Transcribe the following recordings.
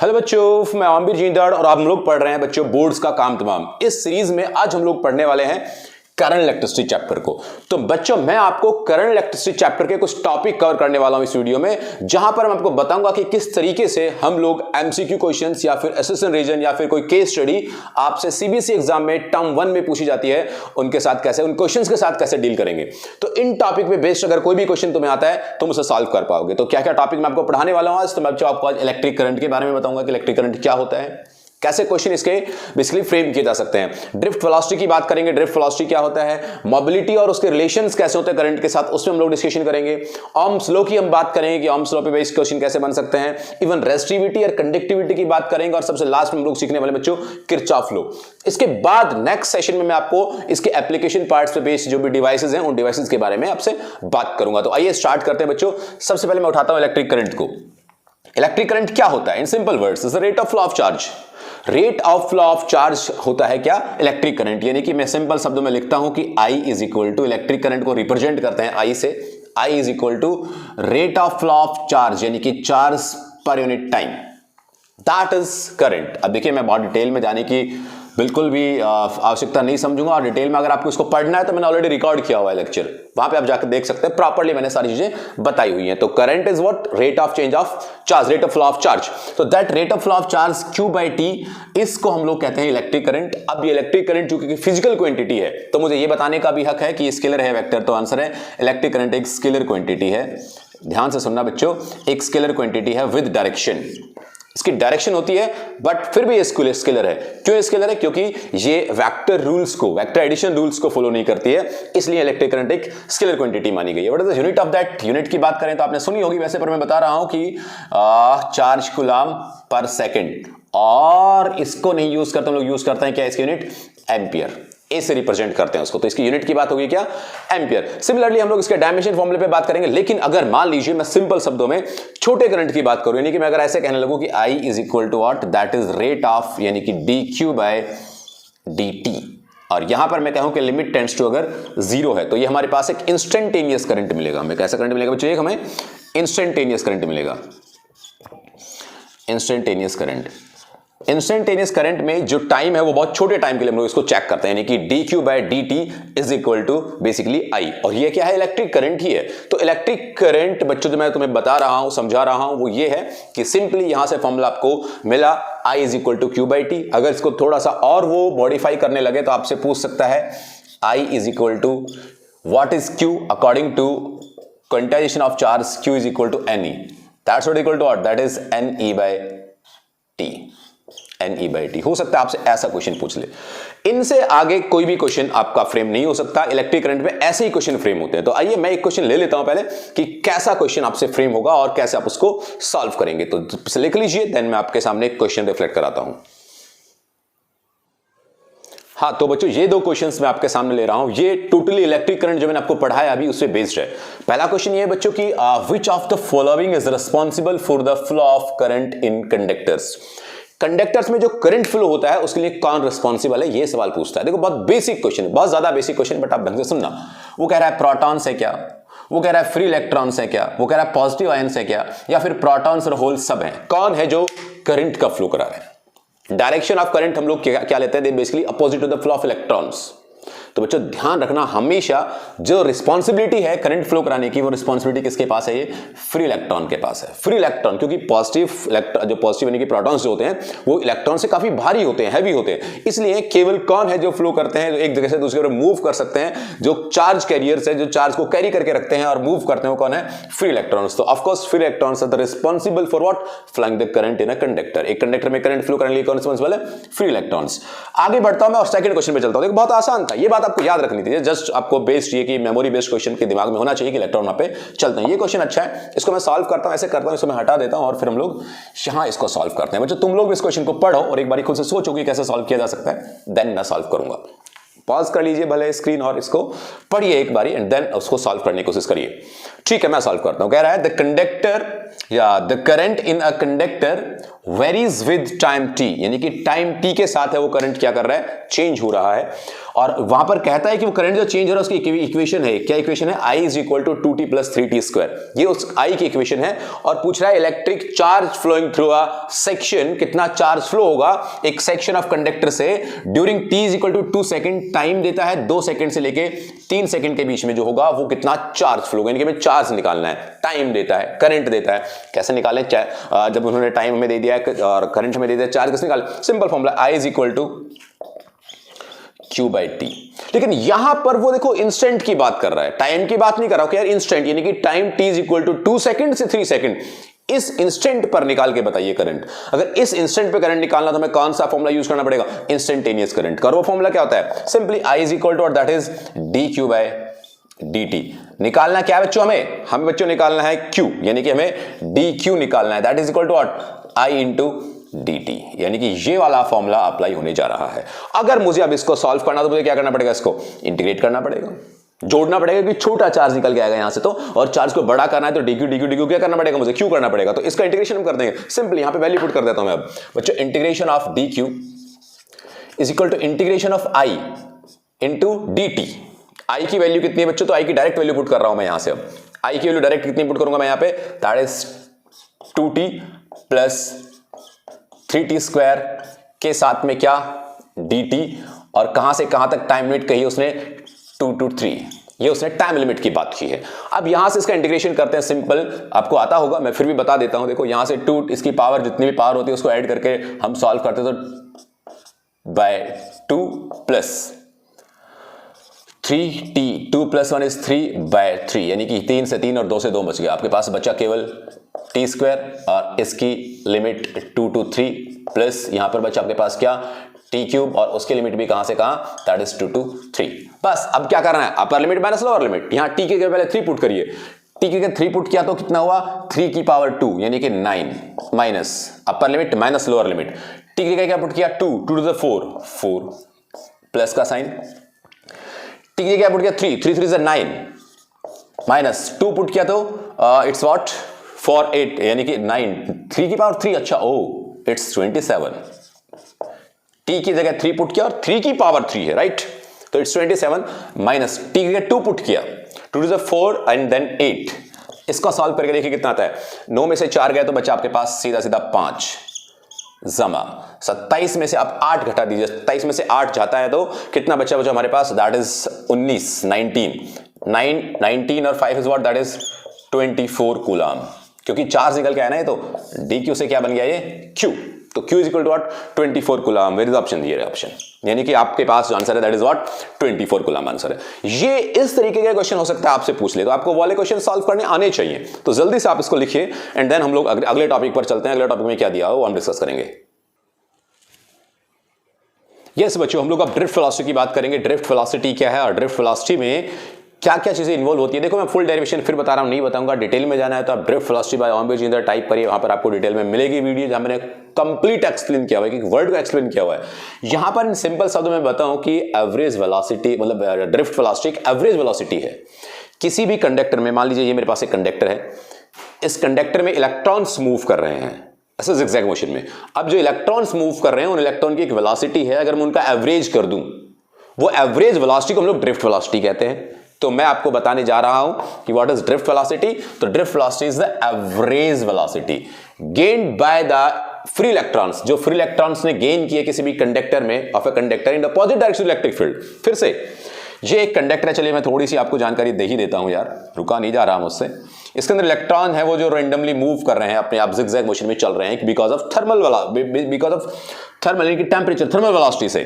Hello बच्चों, मैं आमिर जिंदाड़ और आप लोग पढ़ रहे हैं बच्चों बोर्ड्स का काम तमाम। इस सीरीज में आज हम लोग पढ़ने वाले हैं करंट इलेक्ट्रिसिटी चैप्टर को। तो बच्चों मैं आपको करंट इलेक्ट्रिसिटी चैप्टर के कुछ टॉपिक कवर करने वाला हूं इस वीडियो में, जहां पर मैं आपको बताऊंगा कि किस तरीके से हम लोग एमसीक्यू क्वेश्चंस या फिर एसेशन रीजन या फिर कोई केस स्टडी आपसे सीबीएसई एग्जाम में टर्म 1 में पूछी जाती है, उनके साथ कैसे, उन क्वेश्चंस के साथ कैसे डील करेंगे। तो इन टॉपिक पे बेस्ड अगर कोई भी क्वेश्चन तुम्हें आता है तुम उसे सॉल्व कर पाओगे। तो क्या क्या टॉपिक मैं आपको पढ़ाने वाला हूं आज, तो मैं आपको आज इलेक्ट्रिक करंट के बारे में बताऊंगा कि इलेक्ट्रिक करंट क्या होता है, कैसे क्वेश्चन इसके बेसिकली फ्रेम किए जा सकते हैं। ड्रिफ्ट वेलोसिटी की बात करेंगे, ड्रिफ्ट वेलोसिटी क्या होता है, मोबिलिटी और उसके रिलेशंस कैसे होते हैं करंट के साथ, उसमें हम लोग डिस्कशन करेंगे। ओम्स लॉ की हम बात करेंगे कि ओम्स लॉ पे बेस्ड क्वेश्चन कैसे बन सकते हैं। इवन रेजिस्टिविटी और कंडक्टिविटी की बात करेंगे और सबसे लास्ट में हम लोग सीखने वाले बच्चों किरचॉफ लॉ। इसके बाद नेक्स्ट सेशन में मैं आपको इसके एप्लीकेशन पार्ट्स पे बेस्ड जो भी डिवाइसेस हैं उन डिवाइसेस के बारे में आपसे बात करूंगा। तो आइए स्टार्ट करते हैं बच्चों। सबसे पहले मैं उठाता हूं इलेक्ट्रिक करंट को। इलेक्ट्रिक करंट क्या होता है? In simple words is the rate of flow of charge. Rate of flow of charge होता है क्या? Electric current. यानी कि मैं सिंपल शब्दों में लिखता हूं कि I is equal to, electric current को रिप्रेजेंट करते हैं I से, I is equal to rate of flow of charge यानी कि charge per unit time, that is current. अब देखिए मैं बहुत डिटेल में जाने की बिल्कुल भी आवश्यकता नहीं समझूंगा, और डिटेल में अगर आपको इसको पढ़ना है तो मैंने ऑलरेडी रिकॉर्ड किया हुआ है लेक्चर, वहां पे आप जाकर देख सकते हैं, प्रॉपर्ली मैंने सारी चीजें बताई हुई हैं। तो current is what? Rate of change of charge, rate of flow of charge. तो that rate of flow of charge Q/T, इसको हम लोग कहते हैं इलेक्ट्रिक करंट। अब ये इलेक्ट्रिक करंट चूंकि फिजिकल क्वांटिटी है तो मुझे ये बताने का भी हक है कि स्केलर है वेक्टर, तो आंसर है इलेक्ट्रिक करंट एक स्केलर क्वांटिटी है। ध्यान से सुनना बच्चों, एक स्केलर क्वांटिटी है विद डायरेक्शन। इसकी डायरेक्शन होती है बट फिर भी ये स्केलर है। क्यों स्केलर है? क्योंकि ये वेक्टर रूल्स को, वेक्टर एडिशन रूल्स को फॉलो नहीं करती है, इसलिए इलेक्ट्रिक करंट एक स्केलर क्वांटिटी मानी गई है। What is the unit of that? Unit की बात करें तो आपने सुनी होगी वैसे, पर मैं बता रहा हूं कि चार्ज कूलम पर सेकंड, और इसको नहीं यूज करते हम लोग, यूज करते हैं क्या इसकी यूनिट? एम्पियर। ए से रिप्रेजेंट करते हैं उसको, तो इसकी यूनिट की बात होगी क्या? एम्पियर। सिमिलरली हम लोग इसके डायमेंशन फॉर्मूले पे बात करेंगे, लेकिन अगर मान लीजिए मैं सिंपल शब्दों में छोटे करंट की बात करूं, यानी कि मैं अगर ऐसे कहने लगूं कि I is equal to what? That is rate of, यानी कि dQ/dt, और यहां पर मैं कहूं कि लिमिट टेंड्स टू अगर 0 है, तो ये हमारे पास एक इंस्टेंटेनियस करंट मिलेगा। हमें कैसा करंट मिलेगा बच्चों? एक हमें इंस्टेंटेनियस करंट मिलेगा। इंस्टेंटेनियस करंट, इंस्टेंटेनियस करंट में जो टाइम है वो बहुत छोटे टाइम के लिए हम लोग इसको चेक करते हैं, यानी कि dQ/dt is equal to basically I, और ये क्या है? इलेक्ट्रिक करंट ही है। तो इलेक्ट्रिक करंट बच्चों जो मैं तुम्हें बता रहा हूं, समझा रहा हूं, वो ये है कि सिंपली यहां से फॉर्मूला आपको मिला I is equal to Q/T। अगर इसको थोड़ा सा और वो मॉडिफाई करने लगे तो आपसे पूछ सकता है I is equal to what is Q according to quantization of charge? Q is equal to NE, that's what equal to what? That is NE/T। NE/T हो सकता है आपसे ऐसा क्वेश्चन पूछ ले। इनसे आगे कोई भी क्वेश्चन आपका फ्रेम नहीं हो सकता। इलेक्ट्रिक करंट में ऐसे ही क्वेश्चन फ्रेम होते हैं। तो आइए मैं एक क्वेश्चन ले लेता हूं पहले कि कैसा क्वेश्चन आपसे फ्रेम होगा और कैसे आप उसको सॉल्व करेंगे। तो लिख लीजिए, देन मैं आपके सामने एक क्वेश्चन रिफ्लेक्ट कराता हूं। हाँ तो बच्चों ये दो क्वेश्चंस मैं आपके सामने ले रहा हूं, ये टोटली इलेक्ट्रिक करंट जो मैंने आपको पढ़ाया अभी उससे बेस्ड है। पहला क्वेश्चन ये है बच्चों की which of the following is responsible for the flow of current in conductors? Conductors में जो करंट फ्लो होता है उसके लिए कौन रिस्पांसिबल है, ये सवाल पूछता है। देखो बहुत बेसिक क्वेश्चन है, बहुत ज्यादा बेसिक क्वेश्चन, बट आप ढंग से सुनना। वो कह रहा है प्रोटॉन्स है क्या, वो कह रहा है फ्री इलेक्ट्रॉन्स है क्या, वो कह रहा है पॉजिटिव आयंस है क्या, या फिर प्रोटॉन्स और होल सब है। कौन है जो करंट का फ्लो करा रहा है? डायरेक्शन ऑफ करंट हम लोग क्या लेते हैं? Basically opposite to the flow of electrons. तो बच्चों ध्यान रखना, हमेशा जो रिस्पांसिबिलिटी है करंट फ्लो कराने की, वो रिस्पांसिबिलिटी किसके पास है? ये फ्री इलेक्ट्रॉन के पास है। फ्री इलेक्ट्रॉन, क्योंकि जो पॉजिटिव यानी कि प्रोटॉन्स जो होते हैं वो इलेक्ट्रॉन से काफी भारी होते हैं, हैवी होते हैं, इसलिए केवल कौन है जो फ्लो करते हैं, जो एक जगह से दूसरी जगह मूव कर सकते हैं, जो चार्ज कैरियर्स है, जो चार्ज को कैरी करके रखते हैं और मूव करते हैं, वो कौन है? Free electrons. तो of course free electrons are the responsible for what? Flowing the current in a conductor. एक कंडक्टर में करंट फ्लो करने के लिए कौन रिस्पांसिबल है? Free electrons. आगे बढ़ता हूं मैं और सेकंड क्वेश्चन पे चलता हूं। देखो बहुत आसान था, ये बात आपको याद रखनी थी, जस्ट आपको बेस्ड ये कि मेमोरी बेस्ड क्वेश्चन के दिमाग में होना चाहिए कि इलेक्ट्रॉन वहां पे चलते हैं। ये क्वेश्चन अच्छा है, इसको मैं सॉल्व करता हूं, ऐसे करता हूं, इसको मैं हटा देता हूं और फिर हम लोग यहां इसको सॉल्व करते हैं। बच्चों तुम लोग इस क्वेश्चन को पढ़ो और एक बार खुद से सोचो कि कैसे सॉल्व किया जा सकता है, देन मैं सॉल्व करूंगा। पॉज कर लीजिए भले स्क्रीन और इसको पढ़िए एक बारी एंड देन उसको सॉल्व करने की कोशिश करिए। ठीक है मैं सॉल्व करता हूं। कह रहा है द कंडक्टर या the current in a conductor varies with time t, यानी कि टाइम t के साथ है वो करंट क्या कर रहा है? चेंज हो रहा है। और वहां पर कहता है कि वो करंट जो चेंज हो रहा है उसकी इक्वेशन है, क्या इक्वेशन है, I is equal to 2t plus 3t square, ये उस I की इक्वेशन है। और पूछ रहा है electric charge flowing through a section, कितना चार्ज फ्लो होगा एक सेक्शन ऑफ कंडक्टर से during t is equal to 2 second, time देता है 2 सेकंड से लेके 3 सेकंड के बीच में जो होगा वो कितना चार्ज फ्लो होगा, यानी कि हमें चार्ज निकालना है, टाइम देता है, करंट देता है, कैसे निकालें, जब उन्होंने टाइम हमें दे दिया है और करंट हमें दे दिया, चार्ज कैसे निकालें, simple formula I is equal to Q by t. लेकिन यहां पर वो देखो इंस्टेंट की बात कर रहा है, टाइम की बात नहीं कर रहा हूं, यार इंस्टेंट, यानी कि time t is equal to 2 second से 3 सेकंड, इस इंस्टेंट पर निकाल के बताइए करंट। अगर इस इंस्टेंट पे करंट निकालना तो हमें कौन सा फॉर्मूला यूज करना पड़ेगा, इंस्टेंटेनियस करंट का। वो फॉर्मूला क्या होता है, simply I is equal to that is dq by dt। निकालना क्या है बच्चों, हमें बच्चों निकालना है q, यानी कि हमें dq निकालना है, that is equal to what, I into dt, यानी कि ये वाला फॉर्मूला अप्लाई होने जा रहा है। अगर मुझे अब इसको सॉल्व करना तो मुझे क्या करना पड़ेगा, इसको इंटीग्रेट करना पड़ेगा, जोड़ना पड़ेगा, क्योंकि छोटा चार्ज निकल के आएगा यहां से तो, और चार्ज को बड़ा करना है तो dq क्या करना पड़ेगा मुझे, q करना पड़ेगा। तो इसका इंटीग्रेशन हम कर देंगे, सिंपली यहां पे वैल्यू पुट कर देता हूं मैं अब बच्चों, integration of dq is equal to integration of I into dt। I की वैल्यू कितनी है बच्चों, तो I की डायरेक्ट वैल्यू पुट कर रहा हूं मैं यहां से। अब I की वैल्यू डायरेक्ट कितनी पुट करूंगा मैं यहां पे, that is 2t plus 3t square के साथ में क्या dt, और कहां से कहां तक टाइम लिमिट कही उसने 2 to 3, ये उसने टाइम लिमिट की बात की है। अब यहां से इसका इंटीग्रेशन करते हैं, सिंपल आपको आता होगा, मैं फिर भी बता देता हूं। देखो यहां से 2 इसकी पावर जितनी भी पावर होती है उसको ऐड करके हम सॉल्व करते हैं तो by 2 plus 3t, 2 plus 1 is 3 by 3, यानी कि 3 से 3 और 2 से 2 बच गया, आपके पास बचा केवल t स्क्वायर और इसकी लिमिट 2 to 3 प्लस यहां पर बचा आपके पास क्या t क्यूब, और उसकी लिमिट भी कहां से कहां, दैट इज 2 to 3। बस अब क्या करना है, upper limit minus lower limit, यहां t के पहले 3 पुट करिए, t के 3 पुट किया तो कितना हुआ 3 की पावर 2 यानी कि 9 minus upper limit minus lower limit, t के क्या पुट किया 2 टू टू द 4 प्लस का साइन, t के क्या पुट किया 3 3 इज 9 माइनस 2 पुट किया तो इट्स व्हाट 4 8 यानी कि 9 3 की पावर 3, अच्छा ओ इट्स 27, t की जगह 3 पुट किया और 3 की पावर 3 है, राइट, तो इट्स 27 माइनस t की जगह 2 पुट किया 2 टू द 4 एंड देन 8, इसको सॉल्व करके देखिए कितना आता है, 9 में से 4 गए तो बचा आपके पास सीधा सीधा 5 जमा 27 में से आप 8 घटा दीजिए, 27 में से 8 जाता है तो कितना बचा हमारे पास, दैट इज 19 और 5 is what, that is 24 coulomb, क्योंकि चार्ज निकल के आया ना ये, तो dq से क्या बन गया ये q, तो q is equal to what 24 coulomb, where is option, ये ऑप्शन, यानी कि आपके पास जो आंसर है that is what 24 coulomb answer है। ये इस तरीके का क्वेश्चन हो सकता है आपसे पूछ ले, तो आपको वाले क्वेश्चन सॉल्व करने आने चाहिए, तो जल्दी से आप इसको लिखिए एंड देन हम लोग अगले टॉपिक पर चलते हैं। अगले टॉपिक में क्या दिया हो वो हम डिस्कस करेंगे। यस बच्चों, हम लोग अब ड्रिफ्ट वेलोसिटी की बात करेंगे। ड्रिफ्ट वेलोसिटी क्या है और ड्रिफ्ट वेलोसिटी में क्या क्या चीजें इन्वॉल्व होती है। देखो मैं फुल डेरिवेशन फिर बता रहा हूं, नहीं बताऊंगा, डिटेल में जाना है तो आप ड्रिफ्ट वेलोसिटी बाय ओम जिंदर टाइप करिए, वहां पर आपको डिटेल में मिलेगी वीडियो जहां मैंने कंप्लीट एक्सप्लेन किया हुआ है, कि वर्ड को एक्सप्लेन किया हुआ है। यहां पर इन सिंपल शब्दों में बताऊं कि एवरेज वेलोसिटी मतलब ड्रिफ्ट वेलोसिटी एक एवरेज वेलोसिटी है किसी भी कंडक्टर में। मान लीजिए ये मेरे पास एक कंडक्टर है, इस कंडक्टर में इलेक्ट्रॉन्स मूव कर रहे हैं ऐसे जिगजैग मोशन में। अब जो इलेक्ट्रॉन्स मूव कर रहे हैं उन इलेक्ट्रॉन की एक वेलोसिटी है, अगर मैं उनका एवरेज कर दूं, वो एवरेज वेलोसिटी को हम लोग ड्रिफ्ट वेलोसिटी कहते हैं। तो मैं आपको बताने जा रहा हूं कि व्हाट इज ड्रिफ्ट वेलोसिटी। तो drift velocity is the average velocity gained by the free electrons, जो फ्री इलेक्ट्रॉन्स ने गेन किए किसी भी कंडक्टर में of a conductor in opposite direction electric field. फिर से ये एक कंडक्टर है, चलिए मैं थोड़ी सी आपको जानकारी दे ही देता हूं यार, रुका नहीं जा रहा मुझसे। इसके अंदर इलेक्ट्रॉन है वो जो रैंडमली मूव कर रहे हैं अपने आप जिगजैग मोशन में चल रहे हैं बिकॉज ऑफ थर्मल यानी कि टेम्परेचर, थर्मल वेलोसिटी से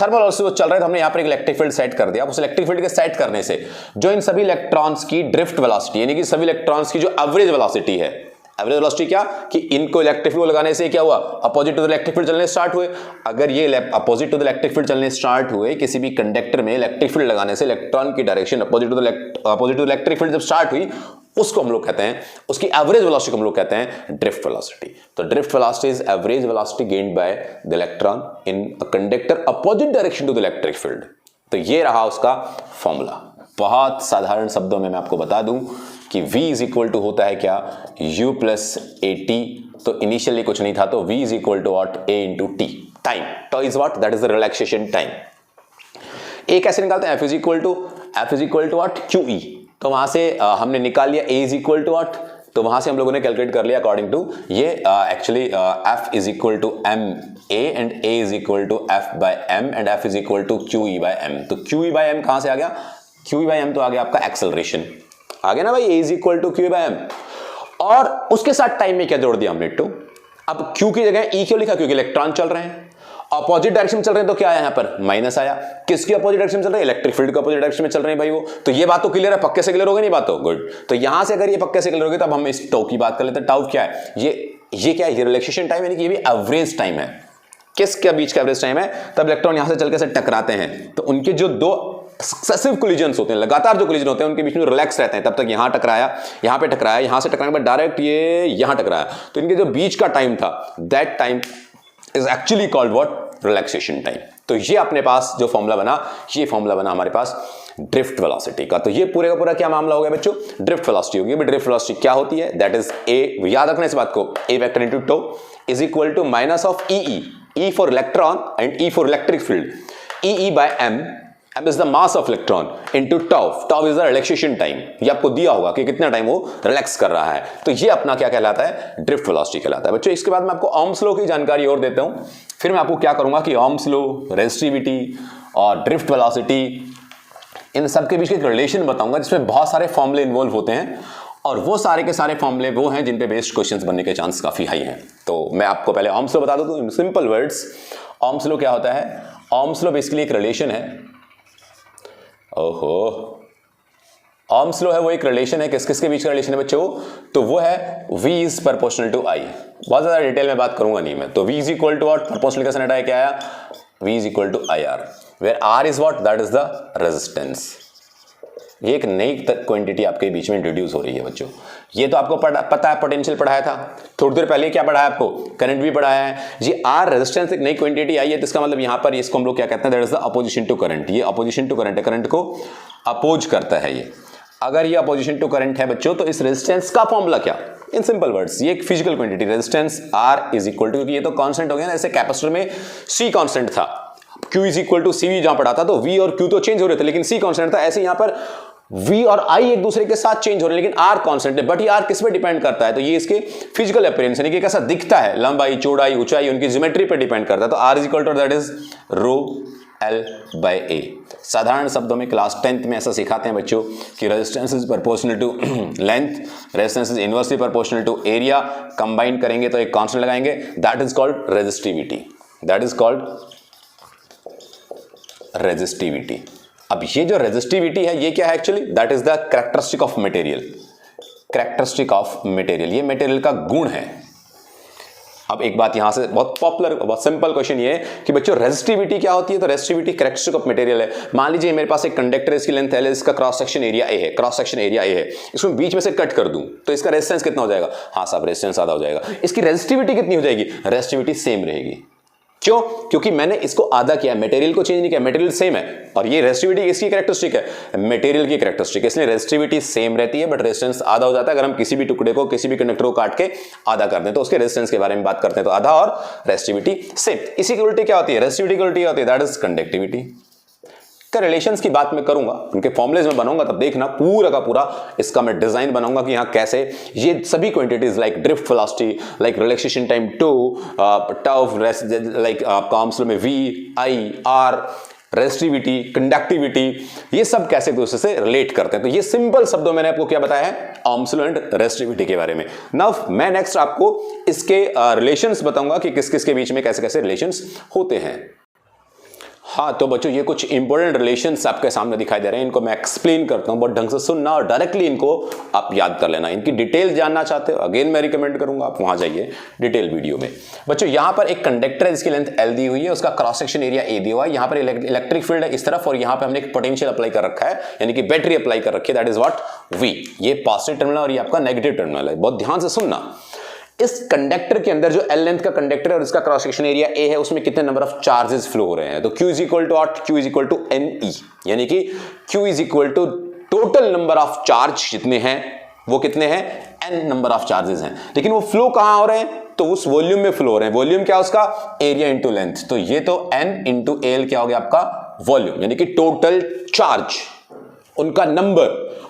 थर्मल वेलोसिटी वो चल रहा है। तो हमने यहां पर एक इलेक्ट्रिक फील्ड सेट कर दिया। उस इलेक्ट्रिक फील्ड के सेट करने से जो इन सभी इलेक्ट्रॉन्स की ड्रिफ्ट वेलोसिटी यानी कि सभी इलेक्ट्रॉन्स की जो एवरेज वेलोसिटी है, एवरेज वेलोसिटी क्या कि इनको इलेक्ट्रिक फील्ड लगाने से क्या हुआ, opposite to the electric field चलने स्टार्ट हुए। अगर ये opposite to the electric field चलने स्टार्ट हुए किसी भी कंडक्टर में, इलेक्ट्रिक फील्ड लगाने से इलेक्ट्रॉन की direction opposite to the electric field जब स्टार्ट हुई, उसको हम लोग कहते हैं, उसकी एवरेज वेलोसिटी को हम लोग कहते हैं ड्रिफ्ट वेलोसिटी। तो drift velocity is average velocity gained by the electron in a conductor opposite direction to the electric field. तो ये रहा उसका फॉर्मूला। बहुत साधारण शब्दों में मैं आपको बता दूं कि v इज इक्वल टू होता है क्या, u प्लस ए टी। तो इनिशियली कुछ नहीं था, तो v is equal to what, a into T, time. तो is what, that is the relaxation time. A कैसे निकालते हैं, F is equal to what, Q E. तो वहां से हमने निकाल लिया A is equal to what, तो वहां से हम लोगों ने कैलकुलेट कर लिया अकॉर्डिंग टू ये actually F is equal to M A and A is equal to F by M and F is equal to Q E by M. तो क्यू ई बाय एम कहां से आ गया, Q E by M तो आ गया आपका acceleration, आ गया ना भाई, A is equal to Q E by M. और उसके साथ टाइम में क्या जोड़ दिया हमने, टू। अब क्यू की जगह ई क्यों लिखा, क्योंकि इलेक्ट्रॉन चल रहे हैं, अपोजिट डायरेक्शन में चल रहे हैं, तो क्या आया यहां पर, माइनस आया। किसकी अपोजिट डायरेक्शन में चल रहे हैं, इलेक्ट्रिक फील्ड के अपोजिट डायरेक्शन में चल रहे हैं भाई वो। तो ये बात तो क्लियर है, पक्के से क्लियर हो गई नहीं बात तो, गुड। तो यहां से अगर ये पक्के से क्लियर हो गई, तब हम इस टाउ की बात कर लेते हैं। टाउ क्या है, ये क्या है, ये रिलैक्सेशन टाइम, यानी कि ये भी एवरेज टाइम है। किसके बीच का एवरेज टाइम है, तब इलेक्ट्रॉन यहां से चल के से टकराते हैं, तो उनके जो दो सक्सेसिव कोलिजन्स होते हैं, लगातार जो कोलिजन होते हैं, उनके बीच में रिलैक्स रहते हैं। तब तक यहां टकराया, यहां पे टकराया, यहां से टकराने के बाद डायरेक्ट ये यहां टकराया, तो इनके जो बीच का टाइम था, that time is actually called what, relaxation time. तो ये अपने पास जो फॉर्मूला बना, ये फॉर्मूला बना हमारे पास ड्रिफ्ट वेलोसिटी का। तो ये पूरे का पूरा क्या मामला हो गया बच्चों, ड्रिफ्ट वेलोसिटी होगी। ड्रिफ्ट वेलोसिटी क्या होती है, दैट इज ए, याद रखना इस बात को, A vector into tau is equal to minus of E for electron and E for electric field, E by M, M is the mass of electron into tau is the relaxation time. ये आपको दिया होगा कि कितना time वो relax कर रहा है, तो ये अपना क्या कहलाता है, ड्रिफ्ट वेलोसिटी कहलाता है बच्चों। इसके बाद मैं आपको ओम्स लॉ की जानकारी और देता हूं, फिर मैं आपको क्या करूंगा कि ओम्स लॉ, रेजिस्टिविटी और ड्रिफ्ट वेलोसिटी, इन सब के बीच एक रिलेशन बताऊंगा, जिसमें बहुत सारे फॉर्मूले इन्वॉल्व होते हैं, और वो सारे के सारे फॉर्मूले वो हैं जिन पे बेस्ड क्वेश्चंस बनने के चांस काफी हाई हैं। तो मैं आपको पहले ओम्स लॉ बता दूं, तो सिंपल वर्ड्स, ओम्स लॉ क्या होता है, ओम्स लॉ बेसिकली एक रिलेशन है, ओहो, ओम्स लॉ है वो एक रिलेशन है, किस किस के बीच का रिलेशन है बच्चों, तो वो है V is proportional to I। बहुत ज्यादा डिटेल में बात करूंगा नहीं मैं, तो V is equal to what, proportional का साइन हटाया क्या आया, V is equal to IR, where R is what, that is the resistance. ये एक नई क्वांटिटी आपके बीच में इंट्रोड्यूस हो रही है बच्चों। ये तो आपको पता है, पोटेंशियल पढ़ाया था थोड़ी देर पहले, क्या पढ़ाया आपको, करंट भी पढ़ाया है। ये आर रेजिस्टेंस एक नई क्वांटिटी आई है, तो इसका मतलब यहां पर इसको हम लोग क्या कहते हैं, that is the opposition to current. ये अपोजिशन टू करंट है, करंट को अपोज करता है ये। अगर ये अपोजिशन टू करंट है बच्चों, तो इस रेजिस्टेंस का फॉर्मूला क्या, इन सिंपल वर्ड्स, ये एक physical quantity resistance R is equal to, क्योंकि ये तो कांस्टेंट हो गया ना, जैसे कैपेसिटर में सी कांस्टेंट था, Q इज इक्वल टू सी जहां पढ़ा था, तो V और Q तो चेंज हो रहे थे, लेकिन C कांस्टेंट था। ऐसे यहां पर V और I एक दूसरे के साथ चेंज हो रहे हैं, लेकिन R कांस्टेंट है। बट ये R किस पे डिपेंड करता है, तो ये इसके फिजिकल अपीयरेंस, यानी कि कैसा दिखता है, लंबाई, चौड़ाई, ऊंचाई, उनकी ज्योमेट्री पे डिपेंड करता है। तो R is equal to that is rho L by A। साधारण शब्दों में क्लास 10th में ऐसा सिखाते हैं बच्चों कि resistance is proportional to length, resistance is inversely proportional to area, combine करेंगे तो एक कांस्टेंट लगाएंगे, that is called resistivity, that is called resistivity. अब ये जो रेजिस्टिविटी है, ये क्या है actually, that is the characteristic of material, characteristic of material, ये मटेरियल का गुण है। अब एक बात यहां से बहुत पॉपुलर, बहुत सिंपल क्वेश्चन ये है कि बच्चों रेजिस्टिविटी क्या होती है, तो रेजिस्टिविटी कैरेक्टरिस्टिक ऑफ मटेरियल है। मान लीजिए मेरे पास एक कंडक्टर, इसकी लेंथ L है, इसका क्रॉस सेक्शन एरिया A है, क्रॉस सेक्शन एरिया A है, इसको बीच में से कट कर दूं तो इसका रेजिस्टेंस कितना हो जाएगा, हाँ साहब रेजिस्टेंस आधा हो जाएगा। इसकी रेजिस्टिविटी कितनी हो जाएगी, रेजिस्टिविटी सेम रहेगी। क्यों, क्योंकि मैंने इसको आधा किया, मटेरियल को चेंज नहीं किया, मटेरियल सेम है, और ये रेजिस्टिविटी किसकी कैरेक्टरिस्टिक है, मटेरियल की कैरेक्टरिस्टिक, इसलिए रेजिस्टिविटी सेम रहती है, बट रेजिस्टेंस आधा हो जाता है। अगर हम किसी भी टुकड़े को, किसी भी कंडक्टर को काट के आधा कर दें, तो उसके रेजिस्टेंस के बारे में बात करते हैं, तो आधा और रेजिस्टिविटी सेम। इसी की उल्टी क्या होती है, रेजिस्टिविटी की उल्टी होती है, दैट इज कंडक्टिविटी। का रिलेशंस की बात मैं करूंगा, उनके फॉर्मुलेज में बनाऊंगा, तब देखना पूरा का पूरा इसका मैं डिजाइन बनाऊंगा कि यहां कैसे ये सभी quantities like drift velocity, like relaxation time to, tau, like आपका ओम्स लॉ में V, I, R, resistivity, conductivity, ये सब कैसे एक दूसरे से रिलेट करते हैं। तो ये सिंपल शब्दों मैंने आपको क्या बताया है, ओम्स लॉ एंड रेजिस्टिविटी के बारे में। नाउ मैं नेक्स्ट आपको इसके रिलेशंस बताऊंगा कि किस किस के बीच में कैसे कैसे रिलेशंस होते हैं। हाँ तो बच्चों, ये कुछ इंपॉर्टेंट रिलेशंस आपके सामने दिखाई दे रहे हैं, इनको मैं एक्सप्लेन करता हूं, बहुत ढंग से सुनना और डायरेक्टली इनको आप याद कर लेना। इनकी डिटेल जानना चाहते हो, अगेन मैं रिकमेंड करूंगा आप वहां जाइए डिटेल वीडियो में। बच्चों यहां पर एक कंडक्टर है जिसकी लेंथ L दी हुई है, उसका क्रॉस सेक्शन एरिया A दिया हुआ है, यहां पर इलेक्ट्रिक फील्ड है इस तरफ, और यहां पर हमने एक पोटेंशियल अप्लाई कर रखा है, यानी कि बैटरी अप्लाई कर रखी है, दैट इज व्हाट V। ये पॉजिटिव टर्मिनल और ये आपका नेगेटिव टर्मिनल है, बहुत ध्यान से सुनना। इस कंडक्टर के अंदर जो L लेंथ का कंडक्टर है और इसका क्रॉस सेक्शन एरिया A है, उसमें कितने नंबर ऑफ चार्जेस फ्लो हो रहे हैं, तो Q is equal to what, Q is equal to NE, यानी कि Q is equal to total number of charge जितने हैं वो कितने हैं, N नंबर ऑफ चार्जेस हैं, लेकिन वो फ्लो कहां हो रहे हैं, तो उस वॉल्यूम में फ्लो हो रहे हैं। वॉल्यूम क्या उसका, एरिया इंटू लेंथ, तो ये तो N इंटू L क्या हो गया आपका वॉल्यूम यानी कि टोटल चार्ज, उनका नंबर,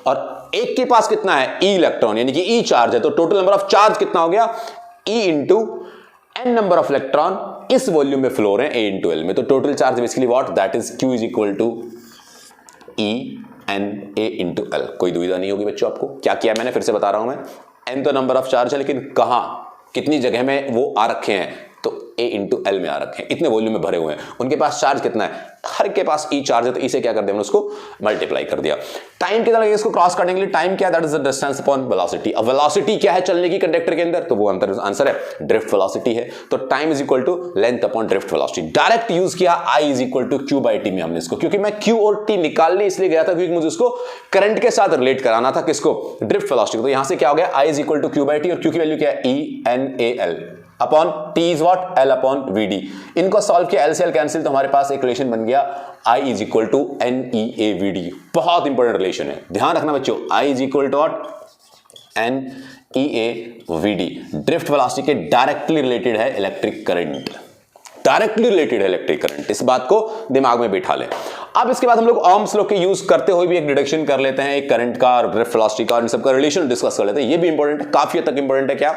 और एक के पास कितना है ई इलेक्ट्रॉन यानी कि ई चार्ज है, तो टोटल नंबर ऑफ चार्ज कितना हो गया E into N number of electron इस वॉल्यूम में फ्लो हो रहे हैं ए इंटू एल में। तो total charge basically what, that is Q is equal to E N A into L. कोई दुविधा नहीं होगी बच्चों आपको, क्या किया मैंने, फिर से बता रहा हूं मैं। एन तो नंबर ऑफ चार्ज है, लेकिन कहां कितनी जगह में वो आ रखे हैं, तो ए इंटू एल में आ रखे हैं, इतने वॉल्यूम में भरे हुए हैं। उनके पास चार्ज कितना है, हर के पास ई चार्ज है, तो इसे क्या कर दिया मैंने, उसको मल्टीप्लाई कर दिया। टाइम कितना लगेगा इसको क्रॉस करने के लिए, टाइम क्या, that is the distance upon velocity. अब वेलोसिटी क्या है चलने की कंडक्टर के अंदर, तो वो आंसर है ड्रिफ्ट वेलोसिटी है। तो time is equal to length upon drift velocity. Direct use किया I is equal to Q by T में हमने इसको, क्योंकि मैं क्यू और टी निकालने इसलिए गया था क्योंकि मुझे उसको करंट के साथ रिलेट कराना था, किसको, ड्रिफ्ट वेलोसिटी को। तो यहां से क्या हो गया, I is equal to Q by T, और क्यू की वैल्यू क्या है E N A L upon T is what L upon V D. इनको सॉल्व किया, एल से एल कैंसिल, तो हमारे पास एक रिलेशन बन गया I is equal to N E A V D. बहुत इंपॉर्टेंट रिलेशन है, ध्यान रखना बच्चों, I is equal to what N E A V D. Drift velocity के डायरेक्टली रिलेटेड है इलेक्ट्रिक करंट, डायरेक्टली रिलेटेड है इलेक्ट्रिक करंट, इस बात को दिमाग में बिठा लें। अब इसके बाद हम लोग ओम्स लॉ के यूज करते हुए भी एक डिडक्शन कर लेते हैं, एक करंट का और ड्रिफ्ट वेलोसिटी का, और इन सबका रिलेशन डिस्कस कर लेते हैं। ये भी इंपॉर्टेंट है, काफी हद तक इंपॉर्टेंट है। क्या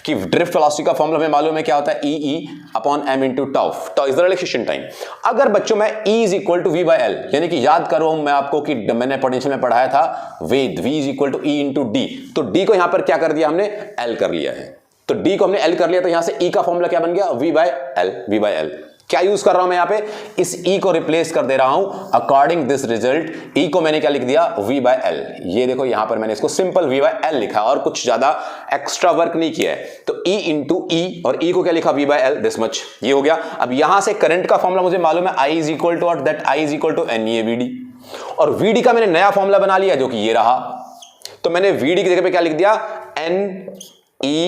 कि ड्रिफ्ट वेलोसिटी का फॉर्मूला हमें मालूम है क्या होता है, E upon M into tau, tau is the relaxation time. अगर बच्चों मैं E is equal to V by L, यानी कि याद करो मैं आपको कि मैंने पोटेंशियल में पढ़ाया था वेद, V is equal to E into D, तो डी को यहां पर क्या कर दिया हमने, एल कर लिया है, तो डी को हमने एल कर लिया, तो यहां से ई का फॉर्मूला क्या बन गया, V by L, V by L. क्या यूज कर रहा हूं मैं यहां पे, इस E को रिप्लेस कर दे रहा हूं अकॉर्डिंग दिस रिजल्ट। E को मैंने क्या लिख दिया, V बाय L। ये देखो यहां पर मैंने इसको सिंपल V बाय L लिखा और कुछ ज्यादा एक्स्ट्रा वर्क नहीं किया है। तो E इंटू E, और E को क्या लिखा, V by L, this much, ये हो गया। अब यहां से करंट का फॉर्मूला मुझे मालूम है, I is equal to what, that I is equal to NEAVD, और VD का मैंने नया फॉर्मूला बना लिया जो कि ये रहा। तो मैंने VD की जगह पे क्या लिख दिया, NEA,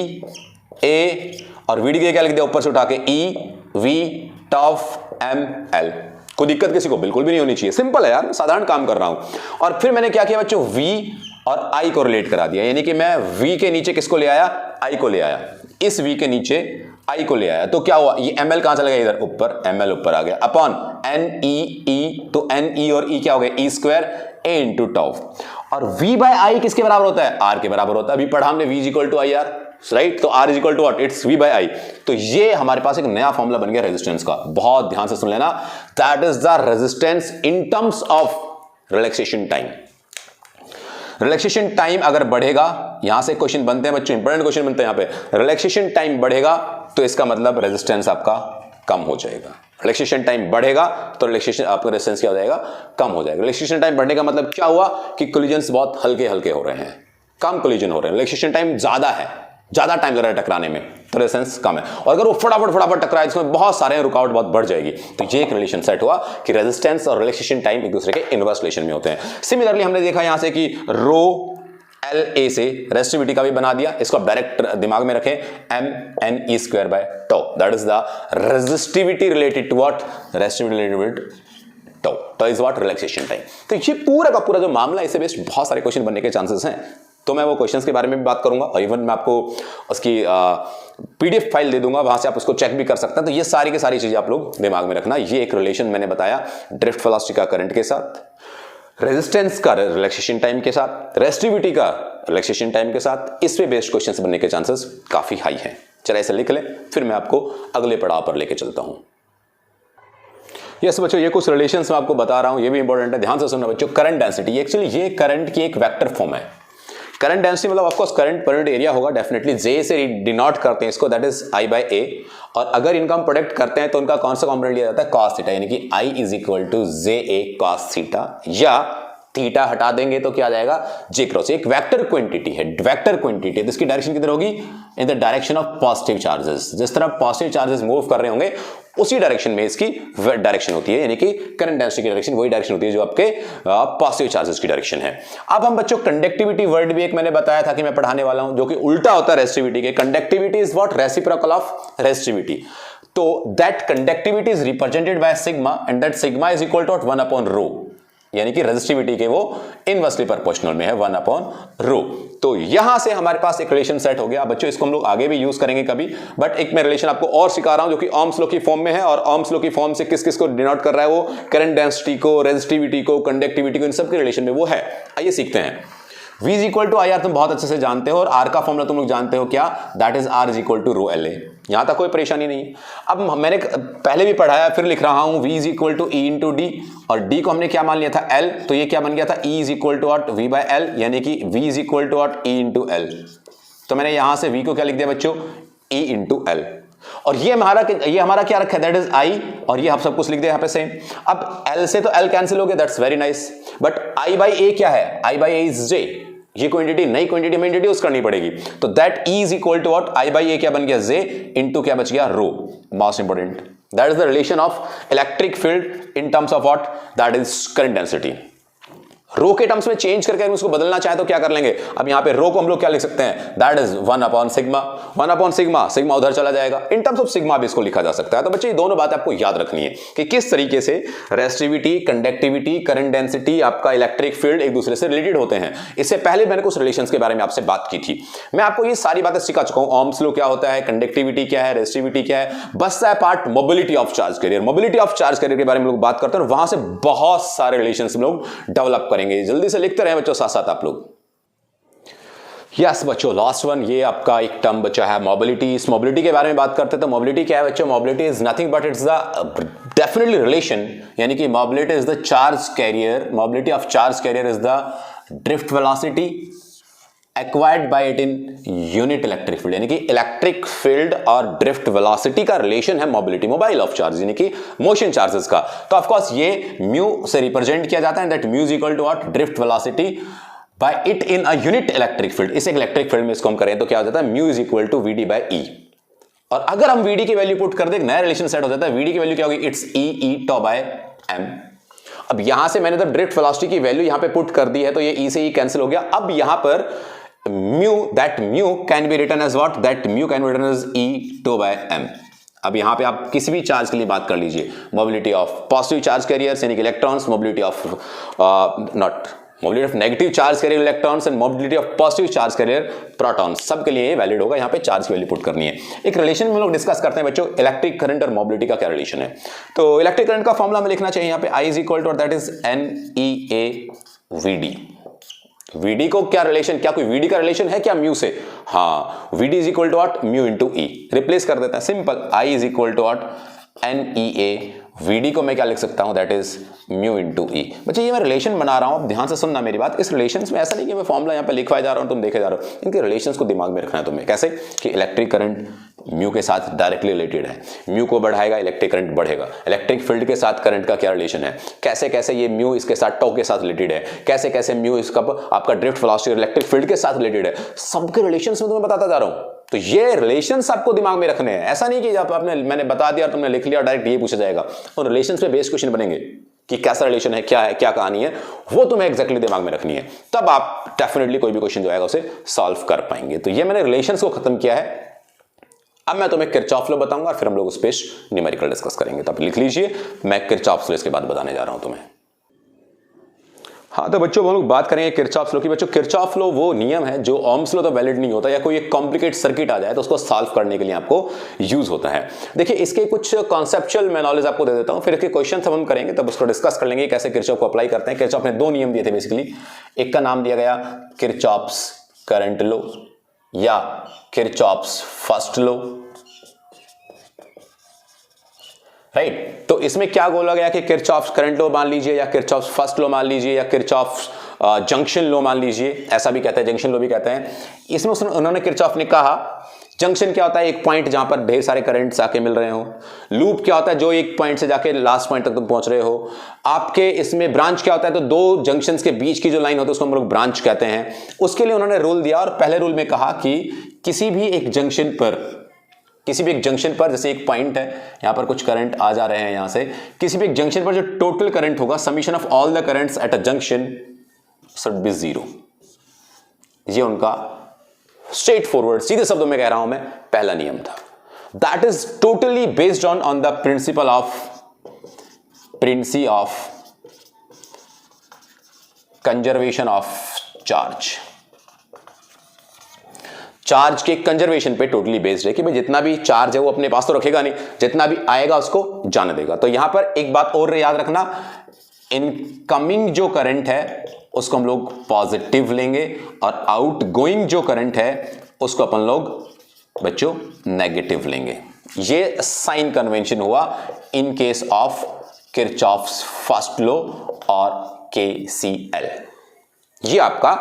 और VD की जगह क्या लिख दिया ऊपर से उठा के EV टॉफ ML। कोई दिक्कत किसी को बिल्कुल भी नहीं होनी चाहिए, सिंपल है यार, साधारण काम कर रहा हूं। और फिर मैंने क्या किया बच्चों, V और I को रिलेट करा दिया, यानी कि मैं V के नीचे किसको ले आया, I को ले आया, इस V के नीचे I को ले आया। तो क्या हुआ, ये ML कहां चला गया, इधर ऊपर, ML ऊपर आ गया, अपॉन NEE, तो NE और E क्या हो गया, E square A into tau. और V बाय I किसके बराबर होता है, R के बराबर होता है। अभी पढ़ा हमने V is equal to I R, right, तो R is equal to what, it's V by I। तो ये हमारे पास एक नया फॉर्मूला बन गया रेजिस्टेंस का, बहुत ध्यान से सुन लेना, that is the resistance in terms of relaxation time. Relaxation time अगर बढ़ेगा, यहां से क्वेश्चन बनते हैं बच्चों, इंपॉर्टेंट क्वेश्चन बनते हैं यहां पे, रिलैक्सेशन टाइम बढ़ेगा तो इसका मतलब रेजिस्टेंस आपका कम हो जाएगा। रिलैक्सेशन टाइम बढ़ेगा तो रिलैक्सेशन आपका रेजिस्टेंस क्या हो जाएगा, कम हो जाएगा। रिलैक्सेशन टाइम बढ़ने का मतलब क्या हुआ कि कोलिजन्स बहुत हल्के हल्के हो रहे हैं, कम कोलिजन हो रहे हैं। रिलैक्सेशन टाइम ज्यादा है, ज्यादा टाइम लग रहा है टकराने में, तो रेजिस्टेंस कम है। और अगर वो फटाफट टकराए, इसमें बहुत सारे रुकावट बहुत बढ़ जाएगी। तो ये एक रिलेशन सेट हुआ कि रेजिस्टेंस और रिलैक्सेशन टाइम एक दूसरे के इनवर्स रिलेशन में होते हैं। सिमिलरली हमने देखा यहां से कि रो एल ए से रेजिस्टिविटी का भी बना दिया, इसको आप डायरेक्ट दिमाग में रखें, MNE square by tau, that is the resistivity related to what, resistivity related tau, तो इज व्हाट, रिलैक्सेशन टाइम। तो ये पूरा का पूरा जो मामला, इससे बेस्ड बहुत सारे क्वेश्चन बनने के चांसेस हैं। तो मैं वो क्वेश्चंस के बारे में भी बात करूंगा, और इवन मैं आपको उसकी PDF फाइल दे दूंगा, वहां से आप उसको चेक भी कर सकते हैं। तो ये सारी की सारी चीजें आप लोग दिमाग में रखना। ये एक रिलेशन मैंने बताया ड्रिफ्ट वेलोसिटी का करंट के साथ, रेजिस्टेंस का रिलैक्सेशन टाइम के साथ, रेजिस्टिविटी का रिलैक्सेशन टाइम के साथ। इस पे बेस्ड क्वेश्चंस बनने के चांसेस काफी हाई हैं। चलिए ऐसे लिख लें, फिर मैं आपको अगले पड़ाव पर लेके चलता हूं। यस बच्चों, ये कुछ रिलेशंस मैं आपको बता रहा हूं, ये भी इंपॉर्टेंट है, ध्यान से सुनना बच्चों। करंट डेंसिटी, एक्चुअली ये करंट की एक वेक्टर फॉर्म है। करंट डेंसिटी मतलब of course current per unit area होगा, डेफिनेटली जे से डिनोट करते हैं इसको, that is I by A। और अगर इनका हम प्रोडक्ट करते हैं तो उनका कौन सा कॉम्पोनेंट लिया जाता है, cos थीटा, यानी कि I is equal to JA cos theta, या थीटा हटा देंगे तो क्या आ जाएगा, J क्रॉस। एक वेक्टर क्वांटिटी है, वेक्टर क्वांटिटी है, इसकी डायरेक्शन किधर होगी, in the direction of positive charges. जिस तरह पॉजिटिव चार्जेस मूव कर रहे होंगे उसी डायरेक्शन में इसकी डायरेक्शन होती है, यानी कि करंट डेंसिटी की डायरेक्शन वही डायरेक्शन होती है जो आपके पॉजिटिव चार्जेस की डायरेक्शन है। अब हम बच्चों कंडक्टिविटी वर्ड भी एक मैंने बताया था कि मैं पढ़ाने वाला हूं, जो कि उल्टा होता है रेजिस्टिविटी के। Conductivity is what, reciprocal of resistivity. तो that conductivity is represented by sigma, and that sigma is equal to 1 upon rho. यानी कि रेजिस्टिविटी के वो इनवर्सली प्रोपोर्शनल में है 1/ρ। तो यहां से हमारे पास एक रिलेशन सेट हो गया। बच्चों इसको हम लोग आगे भी यूज करेंगे कभी, बट एक मैं रिलेशन आपको और सिखा रहा हूं जो कि ओम्स लॉ की फॉर्म में है, और ओम्स लॉ की फॉर्म से किस किस को डिनोट कर रहा है, वो करंट डेंसिटी को, रेजिस्टिविटी को, कंडक्टिविटी को, इन सब के रिलेशन में वो है। आइए सीखते हैं। V is equal to I R तुम बहुत अच्छे से जानते हो, और R का फॉर्मूला तुम लोग जानते हो क्या, that is R is equal to ρ LA। यहां तक कोई परेशानी नहीं। अब मैंने पहले भी पढ़ाया, फिर लिख रहा हूं, V is equal to E into D, और D को हमने क्या मान लिया था, L, तो ये क्या बन गया था, E is equal to what, V by L, यानी कि V is equal to what, E into L। तो मैंने यहां से V को क्या लिख दिया बच्चों, E इंटू L, और ये हमारा क्या रखा है, दैट इज I, और ये हम सब कुछ लिख दिया यहां पे सेम। अब L से तो L कैंसिल हो गया, that's very nice, but I by A क्या है, I by A is J, ये क्वांटिटी नई क्वांटिटी में इंट्रोड्यूस करनी पड़ेगी, तो that E is equal to what, I by A क्या बन गया, J इंटू क्या बच गया, ρ। Most important, that is the relation of electric field in terms of what, that is current density. Rho के टर्म्स में चेंज करके उसको बदलना चाहे तो क्या कर लेंगे, अब यहां पे रो को हम लोग क्या लिख सकते हैं, दैट इज 1/सिग्मा, 1/सिग्मा, सिग्मा उधर चला जाएगा, इन टर्म्स ऑफ सिग्मा भी इसको लिखा जा सकता है। तो बच्चे ये दोनों बातें आपको याद रखनी है कि किस तरीके से रेजिस्टिविटी, कंडक्टिविटी, करंट डेंसिटी, आपका इलेक्ट्रिक फील्ड एक दूसरे से रिलेटेड होते हैं। इससे पहले मैंने कुछ रिलेशंस के बारे में आपसे बात की थी, मैं आपको ये सारी बातें सिखा चुका हूं, ओम्स लॉ क्या होता है, कंडक्टिविटी क्या है, रेजिस्टिविटी क्या है, बस है part mobility of charge carrier. Mobility of charge career के बारे में लोग बात करते हैं, और वहां से बहुत सारे रिलेशंस हम लोग डेवलप करेंगे। जल्दी से लिखते रहे बच्चों साथ साथ आप लोग। यस बच्चों, लास्ट वन, ये आपका एक टर्म बच्चा है मोबिलिटी। इस मोबिलिटी के बारे में बात करते हैं तो मोबिलिटी क्या है बच्चों, mobility is nothing but it's the definitely relation, यानी कि mobility is the charge carrier, mobility of charge carrier is the drift velocity acquired by it in unit electric field, यानी कि इलेक्ट्रिक फील्ड और drift velocity का relation है mobility, mobile of charge यानी कि motion charges का। तो of course ये म्यू से रिप्रेजेंट किया जाता है, that mu is equal to what, drift velocity by it in a unit electric field. इस इलेक्ट्रिक फील्ड में इसको हम करें तो क्या हो जाता है, mu is equal to VD by E, और अगर हम VD की वैल्यू पुट कर दे, एक नया रिलेशन सेट हो जाता है। VD की वैल्यू क्या होगी, it's E tau by M। अब यहां से मैंने जब ड्रिफ्ट वेलोसिटी की वैल्यू यहां पे पुट कर दी है तो ये E से E कैंसिल हो गया। अब यहां पर mu, that mu can be written as what, that mu can be written as E tau by M। अब यहां पे आप किसी भी चार्ज के लिए बात कर लीजिए, mobility of positive charge carriers यानी कि electrons, mobility of mobility of negative charge carrier electrons, and mobility of positive charge carrier protons, सब के लिए ये वैलिड होगा। यहां पे चार्ज की वैल्यू पुट करनी है। एक रिलेशन में हम लोग डिस्कस करते हैं बच्चों, इलेक्ट्रिक करंट और मोबिलिटी का क्या रिलेशन है। तो इलेक्ट्रिक करंट का फॉर्मूला में लिखना चाहिए यहां पे, I is equal to that is NEA VD। VD को क्या रिलेशन, क्या कोई VD का रिलेशन है क्या म्यू से, हाँ, VD is equal to what, mu into E, replace कर देता है, simple, I is equal to what, NEA VD को मैं क्या लिख सकता हूं, that is mu into E। बच्चे ये मैं रिलेशन बना रहा हूं, अब ध्यान से सुनना मेरी बात। इस रिलेशंस में ऐसा नहीं कि मैं फॉर्मूला यहां पे लिखवाए जा रहा हूं तुम देखे जा रहे हो, इनके रिलेशंस को दिमाग में रखना है तुम्हें। कैसे कि इलेक्ट्रिक करंट म्यू के साथ डायरेक्टली रिलेटेड है, म्यू को बढ़ाएगा इलेक्ट्रिक करंट बढ़ेगा, इलेक्ट्रिक फील्ड के साथ करंट का क्या रिलेशन है, कैसे कैसे ये म्यू इसके साथ टॉ के साथ रिलेटेड है, कैसे कैसे म्यू इसका आपका ड्रिफ्ट वेलोसिटी इलेक्ट्रिक फील्ड के साथ रिलेटेड है, सबके रिलेशंस में तुम्हें बताता जा रहा हूं। तो ये रिलेशंस आपको दिमाग में रखने हैं, ऐसा नहीं कि आपने मैंने बता दिया और तुमने लिख लिया डायरेक्ट ये पूछा जाएगा। और रिलेशंस पे बेस्ड क्वेश्चन बनेंगे कि कैसा रिलेशन है, क्या कहानी है, वो तुम्हें एग्जैक्टली दिमाग में रखनी है, तब आप डेफिनेटली कोई भी क्वेश्चन जो आएगा उसे सॉल्व कर पाएंगे। तो ये मैंने रिलेशंस को खत्म किया है। अब मैं तुम्हें किरचॉफ लॉ बताऊंगा और फिर हम लोग उस पे न्यूमेरिकल डिस्कस करेंगे। तो आप लिख लीजिए, मैं किरचॉफ लॉ इसके बाद बताने जा रहा हूं तुम्हें। हाँ तो बच्चों हम लोग बात करेंगे किरचॉफ लॉ की। बच्चों किरचॉफ लॉ वो नियम है जो ओम्स लॉ तो वैलिड नहीं होता, या कोई एक कॉम्प्लिकेट सर्किट आ जाए तो उसको सॉल्व करने के लिए आपको यूज होता है। देखिए इसके कुछ कॉन्सेप्चुअल मैं नॉलेज आपको दे देता हूं, फिर इसके क्वेश्चन हम करेंगे तब उसको डिस्कस कर लेंगे कैसे किरचॉफ को अप्लाई करते हैं। किरचॉफ ने दो नियम दिए थे बेसिकली, एक का नाम दिया गया किरचॉफ्स करंट लॉ या किरचॉफ्स फर्स्ट लॉ, राइट। तो इसमें क्या बोला गया कि किरचॉफ्स करंट लॉ मान लीजिए, या किरचॉफ्स फर्स्ट लॉ मान लीजिए, या किरचॉफ्स जंक्शन लॉ मान लीजिए, ऐसा भी कहते हैं, जंक्शन लॉ भी कहते हैं। इसमें उन्होंने किरचॉफ ने कहा जंक्शन क्या होता है, एक पॉइंट जहां पर ढेर सारे करंट्स आके मिल रहे हो। लूप क्या होता है, जो एक पॉइंट से जाके लास्ट पॉइंट तक तुम पहुंच रहे हो। आपके इसमें ब्रांच क्या होता है, तो दो जंक्शंस के बीच की जो लाइन होती है उसको हम लोग ब्रांच कहते हैं। उसके लिए उन्होंने रूल दिया, और पहले रूल में कहा कि किसी भी एक जंक्शन पर जैसे एक पॉइंट है, यहां पर कुछ करंट आ जा रहे हैं यहां से, किसी भी एक जंक्शन पर जो टोटल करंट होगा, summation of all the currents at a junction should be 0। ये उनका स्ट्रेट फॉरवर्ड सीधे शब्दों में कह रहा हूं मैं पहला नियम था। That is totally based on the principle of conservation of charge. Charge के कंजर्वेशन पे टोटली बेस्ड है कि भाई जितना भी चार्ज है वो अपने पास तो रखेगा नहीं, जितना भी आएगा उसको जाने देगा। तो यहां पर एक बात और याद रखना, इनकमिंग जो करंट है उसको हम लोग पॉजिटिव लेंगे और आउटगोइंग जो करंट है उसको अपन लोग बच्चों नेगेटिव लेंगे। ये साइन कन्वेंशन हुआ in case of Kirchhoff's first law और केसीएल। ये आपका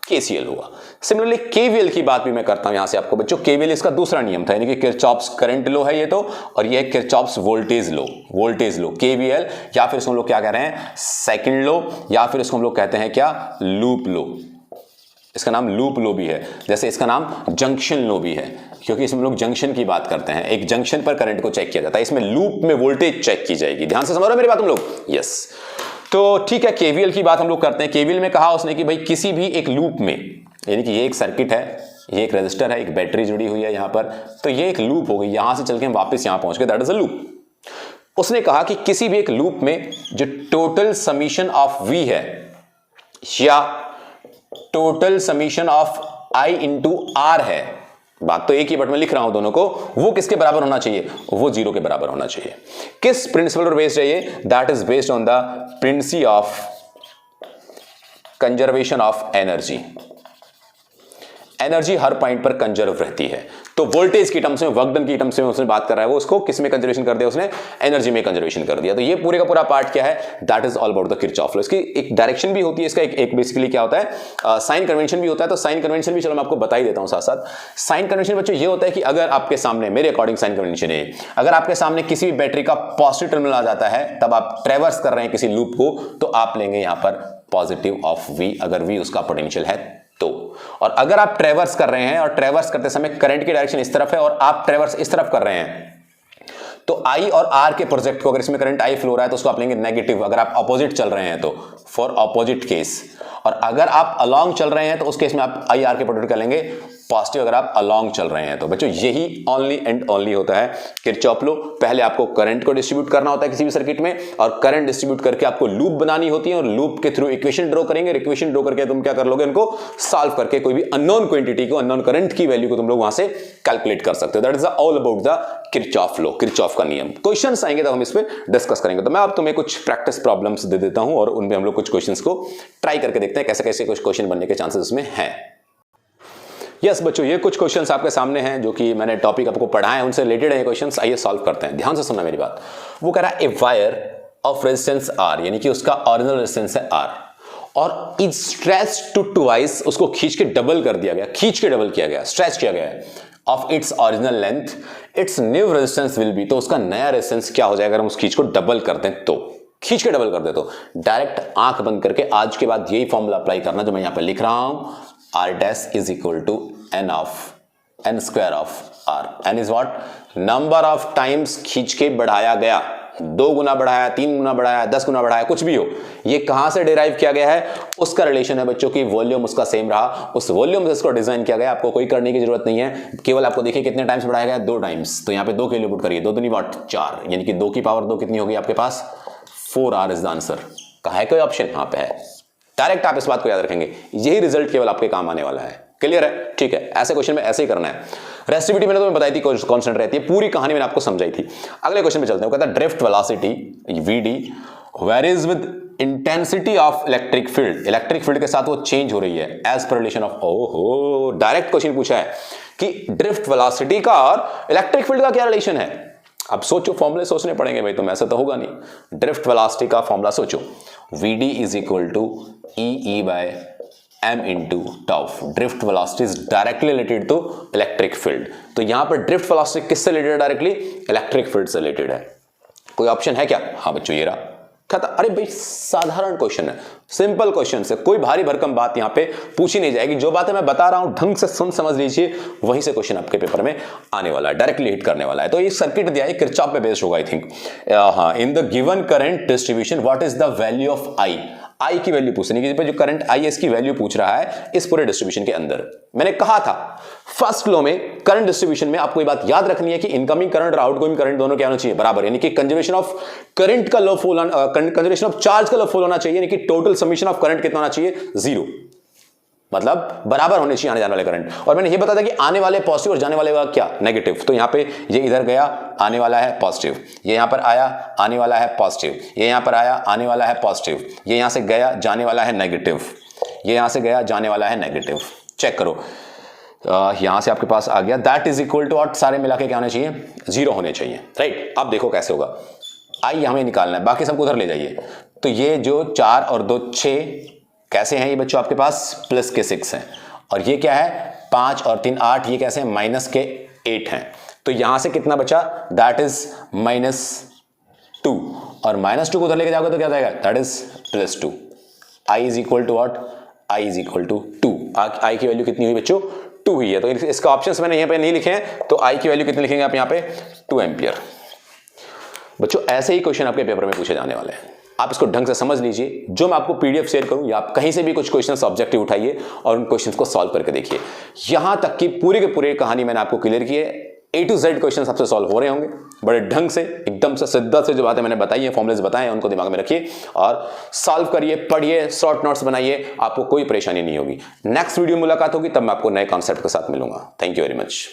केसीएल हुआ। सिमिलरली केवीएल की बात भी मैं करता हूं यहां से आपको बच्चों। केवीएल इसका दूसरा नियम था, यानी कि किरचॉफ्स करंट लॉ है ये तो, और ये किरचॉफ्स वोल्टेज लॉ केवीएल, या फिर इसको हम लोग क्या कह रहे हैं सेकंड लॉ, या फिर इसको हम लोग कहते हैं क्या लूप लॉ। इसका नाम लूप लॉ भी है, जैसे इसका नाम जंक्शन लॉ भी है, क्योंकि इसमें लोग जंक्शन की बात करते हैं। एक जंक्शन पर करंट को चेक किया जाता है, इसमें लूप में वोल्टेज चेक की जाएगी। ध्यान से समझ रहे हो मेरी बात तुम लोग? यस। तो ठीक है, केवीएल की बात हम लोग करते हैं। केवीएल में कहा उसने कि भाई किसी भी एक लूप में, यानी कि ये एक सर्किट है, ये एक रेजिस्टर है, एक बैटरी जुड़ी हुई है यहां पर, तो ये एक लूप हो गई, यहां से चल के हम वापस यहां पहुंच गए, दैट इज अ लूप। उसने कहा कि किसी भी एक लूप में जो टोटल समीशन ऑफ वी है या total summation of I into R है, बात तो एक ही बट मैं लिख रहा हूं दोनों को, वो किसके बराबर होना चाहिए? वो 0 के बराबर होना चाहिए। किस प्रिंसिपल पर बेस्ड है ये? That is based on the principle of conservation of energy. Energy her point पर कंजर्व रहती है, तो वोल्टेज की टर्म्स में, वर्क डन की टर्म्स में उसने बात कर रहा है, वो उसको किस में कंजर्वेशन कर दिया? उसने एनर्जी में कंजर्वेशन कर दिया। तो ये पूरे का पूरा पार्ट क्या है? That is all about the Kirchhoff law. इसकी एक डायरेक्शन भी होती है, इसका एक बेसिकली क्या होता है, साइन कन्वेंशन भी होता है। तो साइन कन्वेंशन भी चलो मैं आपको बता ही देता हूं साथ साथ। साइन कन्वेंशन बच्चों ये होता है कि अगर आपके सामने, मेरे अकॉर्डिंग साइन कन्वेंशन है, अगर आपके सामने किसी भी बैटरी का पॉजिटिव टर्मिनल आ जाता है, तब आप ट्रेवर्स कर रहे हैं किसी लूप को, तो आप लेंगे यहां पर पॉजिटिव ऑफ वी, अगर वी उसका पोटेंशियल है तो। और अगर आप ट्रेवर्स कर रहे हैं और ट्रेवर्स करते समय करंट की डायरेक्शन इस तरफ है और आप ट्रेवर्स इस तरफ कर रहे हैं, तो आई और आर के प्रोजेक्ट को, अगर इसमें करंट आई फ्लो रहा है तो उसको आप लेंगे नेगेटिव, अगर आप अपोजिट चल रहे हैं तो, फॉर अपोजिट केस। और अगर आप अलोंग चल रहे हैं तो उस केस में आप आई आर के प्रोडक्ट का लेंगे पॉजिटिव, अगर आप अलोंग चल रहे हैं तो। बच्चों यही ओनली एंड ओनली होता है किरचॉफ लॉ। पहले आपको करंट को डिस्ट्रीब्यूट करना होता है किसी भी सर्किट में, और करंट डिस्ट्रीब्यूट करके आपको लूप बनानी होती है, और लूप के थ्रू इक्वेशन ड्रॉ करेंगे। इक्वेशन ड्रॉ करके तुम क्या कर लोगे? इनको सॉल्व करके कोई भी अननोन क्वांटिटी को, अननोन करंट की वैल्यू को तुम लोग वहां से कैलकुलेट कर सकते हो। That is all about the Kirchhoff law, Kirchhoff का नियम। क्वेश्चंस आएंगे तो हम इस पे डिस्कस करेंगे। तो मैं अब तुम्हें कुछ प्रैक्टिस प्रॉब्लम्स दे देता हूं और उनमें हम लोग कुछ क्वेश्चंस को ट्राई करके देखते हैं कैसे कैसे कुछ क्वेश्चन बनने के चांसेस उसमें हैं। यस बच्चों, ये कुछ क्वेश्चंस आपके सामने हैं जो कि मैंने टॉपिक आपको पढ़ाए हैं, उनसे रिलेटेड है ये क्वेश्चंस। आइए सॉल्व करते हैं। ध्यान से सुनना मेरी बात। वो कह रहा है a wire of resistance R, यानी कि उसका ओरिजिनल रेजिस्टेंस है आर, और इज स्ट्रेच टू ट्वाइस, उसको खींच के डबल कर दिया गया, खींच के डबल किया गया, स्ट्रेच किया गया है, of its original length, it's new resistance will be, तो उसका नया रेजिस्टेंस क्या हो जाएगा अगर हम उस खींच को डबल कर दें तो? खींच के डबल कर दे तो डायरेक्ट आंख बंद करके आज के बाद यही फॉर्मूला अप्लाई करना जो मैं यहां पर लिख रहा हूं, R dash is equal to N of N square of R. N is what? Number of times खींच के बढ़ाया गया, 2 गुना बढ़ाया, 3 गुना बढ़ाया, 10 गुना बढ़ाया, कुछ भी हो, ये कहां से डिराइव किया गया है? उसका रिलेशन है बच्चों की वॉल्यूम उसका सेम रहा, उस वॉल्यूम से इसको डिजाइन किया गया। आपको कोई करने की जरूरत नहीं है, केवल आपको देखिए कितने टाइम्स बढ़ाया गया, 2 टाइम्स। तो यहां पे 2 के लिए पुट करिए, 2 दूनी वाट 4, यानी कि 2 की पावर 2 कितनी होगी आपके पास? 4R is the answer. कहा है कोई ऑप्शन? यहां पे है। डायरेक्ट आप इस बात को याद रखेंगे, यही रिजल्ट केवल आपके काम आने वाला है। क्लियर है? ठीक है, ऐसे क्वेश्चन में ऐसे ही करना है। रेसिस्टिविटी मैंने तुम्हें बताई थी कांस्टेंट रहती है, पूरी कहानी मैंने आपको समझाई थी। अगले क्वेश्चन में चलते हैं। वो कहता है drift velocity Vd varies with intensity of electric field. Electric field के साथ वो चेंज हो रही है एज पर रिलेशन ऑफ, ओहो डायरेक्ट क्वेश्चन पूछा है कि ड्रिफ्ट वेलोसिटी का और इलेक्ट्रिक फील्ड का क्या रिलेशन है। अब सोचो, फॉर्मूले सोचने पड़ेंगे भाई, तुम ऐसा तो होगा नहीं। ड्रिफ्ट वेलोसिटी का फॉर्मूला सोचो, Vd is equal to e by m into tau. Drift velocity is directly related to electric field. तो यहां पर ड्रिफ्ट वेलोसिटी किससे रिलेटेड है? डायरेक्टली इलेक्ट्रिक फील्ड से रिलेटेड है। कोई ऑप्शन है क्या? हाँ बच्चों, ये रहा। कहता अरे भाई साधारण क्वेश्चन है, सिंपल क्वेश्चन है, कोई भारी भरकम बात यहां पे पूछी नहीं जाएगी। जो बातें मैं बता रहा हूं ढंग से सुन समझ लीजिए, वहीं से क्वेश्चन आपके पेपर में आने वाला है, डायरेक्टली हिट करने वाला है। तो ये सर्किट दिया है, किरचॉफ पे बेस्ड होगा आई थिंक। हाँ, in the given current distribution what is the value of I? I की वैल्यू पूछ रही है, जो करंट आई है इसकी वैल्यू पूछ रहा है इस पूरे डिस्ट्रीब्यूशन के अंदर। मैंने कहा था फर्स्ट लॉ में करंट डिस्ट्रीब्यूशन में आपको ये बात याद रखनी है कि इनकमिंग करंट और आउटगोइंग करंट दोनों क्या होना चाहिए, बराबर, यानी कि कंजर्वेशन ऑफ करंट का law follow, conservation of charge का लॉ फॉलो होना चाहिए, यानी कि टोटल समीशन ऑफ करंट कितना होना चाहिए, 0, मतलब बराबर होने चाहिए आने जाने वाले करंट। और मैंने ये बताया था कि आने वाले पॉजिटिव और जाने वाले का क्या, नेगेटिव। तो यहां पे ये इधर गया आने वाला है पॉजिटिव, ये यहां पर आया आने वाला है पॉजिटिव, ये यहां पर आया आने वाला है पॉजिटिव, ये यहां से गया जाने वाला है नेगेटिव, ये यहां से गया जाने वाला है नेगेटिव। चेक करो, यहां से आपके पास आ गया, that is equal to what, सारे मिला के क्या होने चाहिए, 0 होने चाहिए, राइट। अब देखो कैसे होगा, आई हमें निकालना है, बाकी सबको उधर ले जाइए। तो ये जो 4 और 2 6 कैसे हैं ये बच्चों आपके पास, प्लस के 6 हैं, और ये क्या है 5 और 3 8, ये कैसे हैं, माइनस के 8 हैं। तो यहां से कितना बचा, दैट इज -2, और -2 को उधर लेके जाओगे तो क्या जाएगा, that is +2। I is equal to what, I is equal to 2। I की वैल्यू कितनी हुई बच्चों, 2 हुई है। तो इसका ऑप्शंस मैंने यहां पे नहीं लिखे हैं, तो आई की वैल्यू कितनी लिखेंगे आप यहां पे, 2 एम्पियर। बच्चों ऐसे ही क्वेश्चन आपके पेपर में पूछे जाने वाले हैं, आप इसको ढंग से समझ लीजिए। जो मैं आपको पीडीएफ शेयर करूं या आप कहीं से भी कुछ क्वेश्चंस ऑब्जेक्टिव उठाइए और उन क्वेश्चंस को सॉल्व करके देखिए। यहां तक कि पूरी के पूरी कहानी मैंने आपको क्लियर की है, A to Z क्वेश्चंस आपसे सॉल्व हो रहे होंगे बड़े ढंग से, एकदम से शिद्दत से। जो बातें मैंने बताई हैं, फॉर्मुलेस बताए हैं, उनको दिमाग में रखिए और सॉल्व करिए, पढ़िए, शॉर्ट नोट्स बनाइए, आपको कोई परेशानी नहीं होगी। नेक्स्ट वीडियो मुलाकात होगी, तब मैं आपको नए कॉन्सेप्ट के साथ मिलूंगा। Thank you very much.